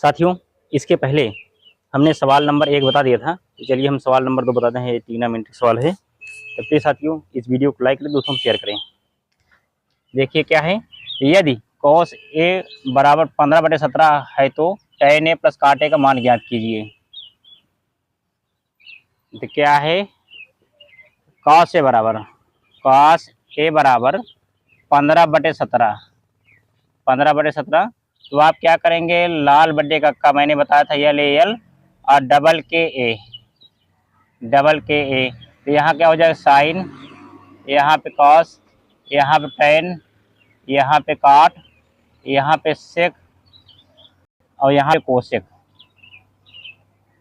साथियों, इसके पहले हमने सवाल नंबर 1 बता दिया था, तो चलिए हम सवाल नंबर 2 बताते हैं। ये ट्रिग्नोमेट्री सवाल है। तो प्लीज साथियों इस वीडियो को लाइक करें, दोस्तों शेयर करें। देखिए क्या है, यदि cos a बराबर 15/17 है तो tan a plus cot a का मान ज्ञात कीजिए। तो क्या है, cos a बराबर 15/17, 15/17। तो आप क्या करेंगे, लाल बड्डे का अक्का मैंने बताया था यल ए यल और डबल के ए, तो यहाँ क्या हो जाएगा, साइन, यहाँ पे कॉस, यहाँ पे टेन, यहाँ पे काट, यहाँ पे सेक और यहाँ पे कोसेक।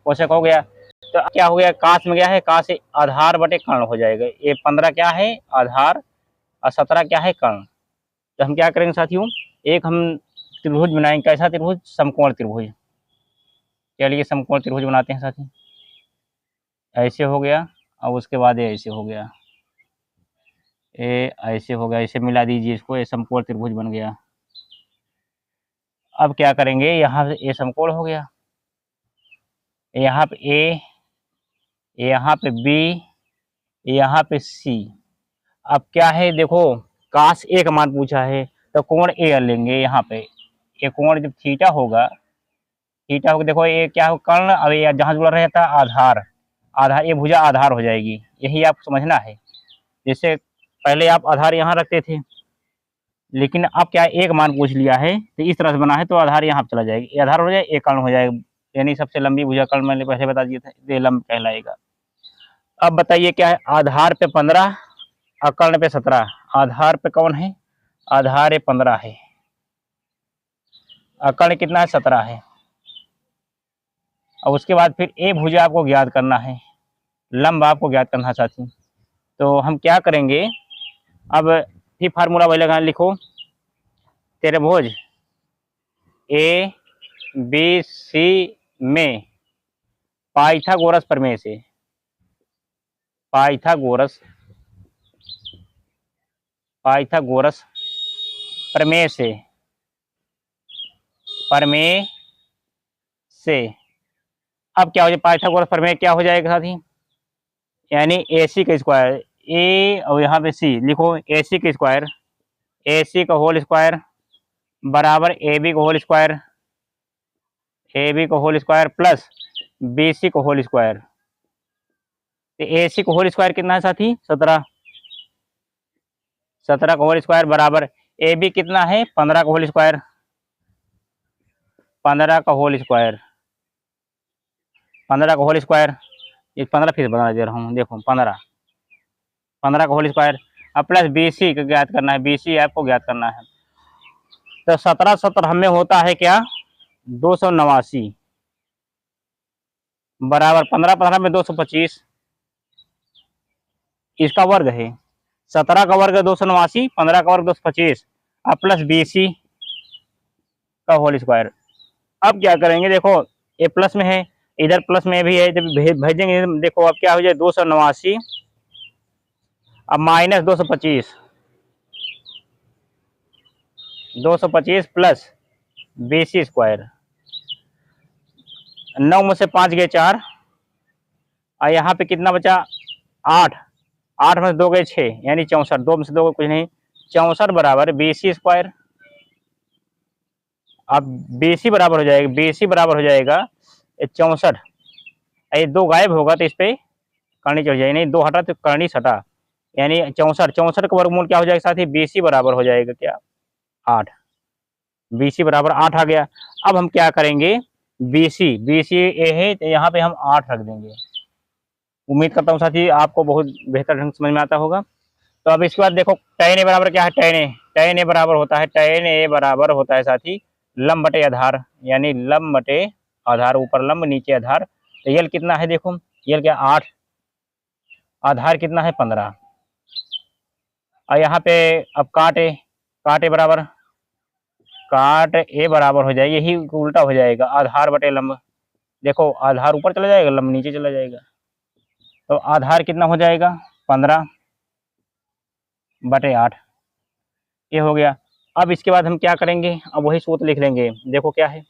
कोसेक हो गया। तो क्या हो गया, काश में गया है, काश से आधार बटे कर्ण हो जाएगा। ये 15 क्या है आधार और 17 क्या है कर्ण। तो हम क्या करेंगे साथियों, एक हम त्रिभुज बनाएंगे। कैसा त्रिभुज, समकोण त्रिभुज। चलिए समकोण त्रिभुज बनाते हैं साथी। ऐसे हो गया और उसके बाद ये ऐसे हो गया, ये ऐसे हो गया, इसे मिला दीजिए इसको, ये समकोण त्रिभुज बन गया। अब क्या करेंगे, यहाँ से ये समकोण हो गया, यहाँ पे ए, यहाँ पे बी, यहाँ पे सी। अब क्या है देखो, काश ए का मान पूछा है तो कोण ए लेंगे। यहाँ पे ये कोण जब थीटा होगा, देखो ये क्या हो, कर्ण। अब ये जहाँ जुड़ा रहता है आधार, ये भुजा आधार हो जाएगी। यही आपको समझना है। जैसे पहले आप आधार यहाँ रखते थे, लेकिन अब क्या एक मान पूछ लिया है तो इस तरह से बना है, तो आधार यहाँ चला जाएगा, ये आधार हो जाए, एक कर्ण हो जाएगा। यानी सबसे लंबी भुजा कर्ण मैंने पहले बता दिया था, ये लंब कहलाएगा। अब बताइए क्या है, आधार पे 15 और कर्ण पे 17। आधार पे कौन है, आधार 15 है और कर्ण कितना है, 17 है। और उसके बाद फिर ए भुजा आपको ज्ञात करना है, लंब आपको ज्ञात करना है साथी। तो हम क्या करेंगे, अब फिर फार्मूला वही लगाना, लिखो त्रिभुज ए बी सी में पाइथागोरस प्रमेय से, पाइथागोरस प्रमेय से अब क्या हो जाए, पाइथागोरस प्रमेय क्या हो जाएगा साथी, यानी ए सी का स्क्वायर, ए और यहाँ पे सी लिखो, ए सी का स्क्वायर, ए सी का होल स्क्वायर बराबर ए बी का whole square plus B C का होल स्क्वायर। तो ए सी का होल स्क्वायर कितना है साथी, 17, 17 का होल स्क्वायर बराबर ए बी कितना है, 15 का होल स्क्वायर, 15 का होल स्क्वायर, 15 का होल स्क्वायर। ये 15 फिर बना दे रहा हूँ, देखो 15 का होल स्क्वायर। अब प्लस बी सी का ज्ञात करना है, बी सी आपको ज्ञात करना है। तो 17 17 हमें होता है क्या, 289 बराबर 15 15 में 225, इसका वर्ग है। 17 का वर्ग 289, 15 का वर्ग 225 अब प्लस बी सी का होल स्क्वायर। अब क्या करेंगे, देखो ये प्लस में है, इधर प्लस में भी है, जब भेजेंगे देखो अब क्या हो जाए, 289 अब minus 225 plus B C square. 9 में से 5 गए 4 और यहाँ पे कितना बचा, 8, 8 में से 2 गए 6 यानी 64, 2 में से 2 कुछ नहीं, 64 बराबर बी सी स्क्वायर। अब बी सी बराबर हो जाएगा, 64, ये 2 गायब होगा तो इस पे करनी चढ़ जाएगी, नहीं 2 हटा तो करनी हटा, यानी 64 का वर्गमूल क्या हो जाएगा साथी, बी सी बराबर हो जाएगा क्या, 8। बी सी बराबर 8 आ गया। अब हम क्या करेंगे, बी सी ए है तो यहाँ पे हम 8 रख देंगे। उम्मीद करता हूँ साथी आपको बहुत बेहतर ढंग समझ में आता होगा। तो अब इसके बाद देखो tan ए बराबर क्या है, tan ए बराबर होता है साथी लंब बटे आधार, यानी लंब बटे आधार, ऊपर लंब नीचे आधार। तो यल कितना है, देखो यल क्या 8, आधार कितना है 15 और यहाँ पे अब काट ए बराबर हो जाएगी, यही उल्टा हो जाएगा, आधार बटे लंब। देखो आधार ऊपर चला जाएगा, लंब नीचे चला जाएगा। तो आधार कितना हो जाएगा, 15/8, ये हो गया। अब इसके बाद हम क्या करेंगे, अब वही सूत्र लिख लेंगे। देखो क्या है,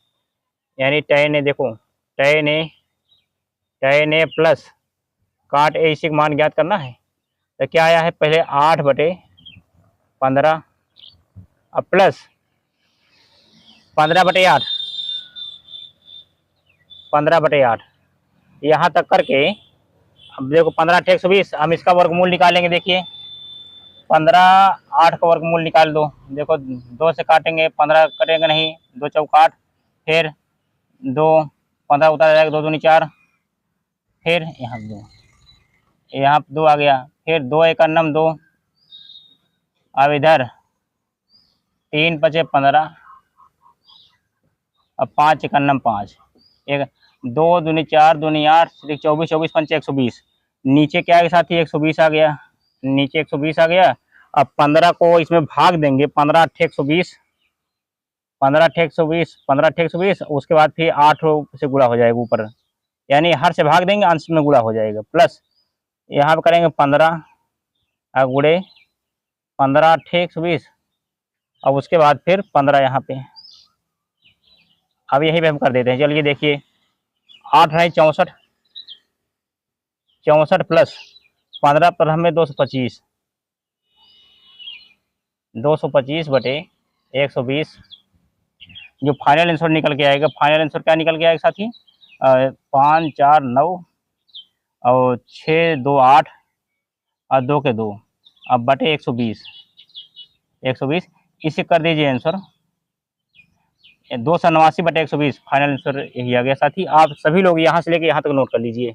यानी tan ए, देखो tan ए प्लस काट ए, इसी का मान ज्ञात करना है। तो क्या आया है, पहले 8/15 अब प्लस 15/8, 15/8 यहाँ तक करके। अब देखो 15 × 120, हम इसका वर्गमूल निकालेंगे। देखिए 15 8 का वर्गमूल निकाल दो। देखो 2 से काटेंगे, 15 कटेंगे नहीं, 2 चौक 8, फिर 2 15 उतारा जाएगा, 2 दूनी 4, फिर यहाँ 2, यहाँ 2 आ गया, फिर 2 × 1 = 2। अब इधर 3 × 5 = 15, अब 5 × 1 = 5, 2 दूनी 4, 2 दूनी 8, 24, 24 × 5 = 120। नीचे क्या है साथी, 120 आ गया, नीचे 120 आ गया। अब 15 को इसमें भाग देंगे, 15 × 120, 15 × 120, 15 × 120, उसके बाद फिर 8 से गुणा हो जाएगा ऊपर, यानी हर से भाग देंगे, अंश में गुणा हो जाएगा। प्लस यहाँ पर करेंगे 15 गुणे 15 × 120, अब उसके बाद फिर 15 यहाँ पे। अब यही पे हम कर देते हैं। चलिए देखिए 8 है 64, 64 प्लस 15 प्रथम में 225, 225/120। जो फाइनल आंसर निकल के आएगा, फाइनल आंसर क्या निकल के आएगा साथी, 5 4 9 और 6 2 8 और 2 के 2, अब बटे 120, 120 इसे कर दीजिए आंसर 289/120। फाइनल आंसर यही आ गया साथी। आप सभी लोग यहाँ से लेके यहाँ तक नोट कर लीजिए।